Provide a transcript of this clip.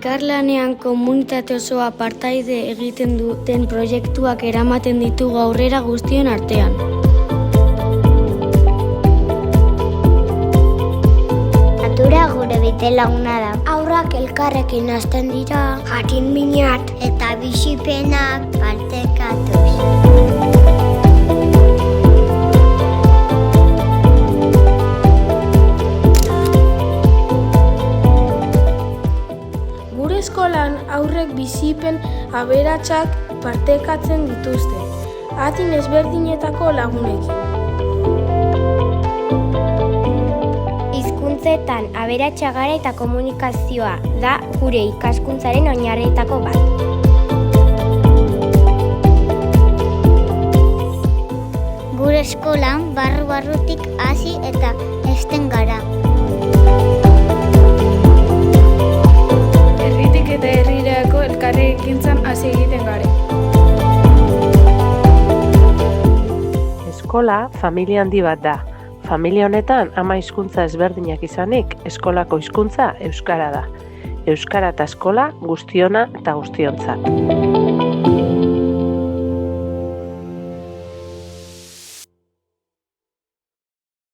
Elkarlanean komunitate osoa partaide egiten duten proiektuak eramaten ditugu aurrera guztion artean. Natura gure bidelaguna da. Haurrak elkarrekin hasten dira, jakin minat eta bizipenak partekatuz. Gure eskolan haurrek bizipen aberatsak partekatzen dituzte, adin ezberdinetako lagunekin. Hizkuntzetan aberatsa gara eta komunikazioa da gure ikaskuntzaren oinarrietako bat. Gure eskolan barru-barrutik hasi eta hesten gara. Herritik eta herrirako elkarrekintzan hasi egiten gare. Eskola familia handi bat da. Familia honetan 10 hizkuntza ezberdinak izanik, eskolako hizkuntza euskara da. Euskara eta eskola guztiona eta guztiontzat.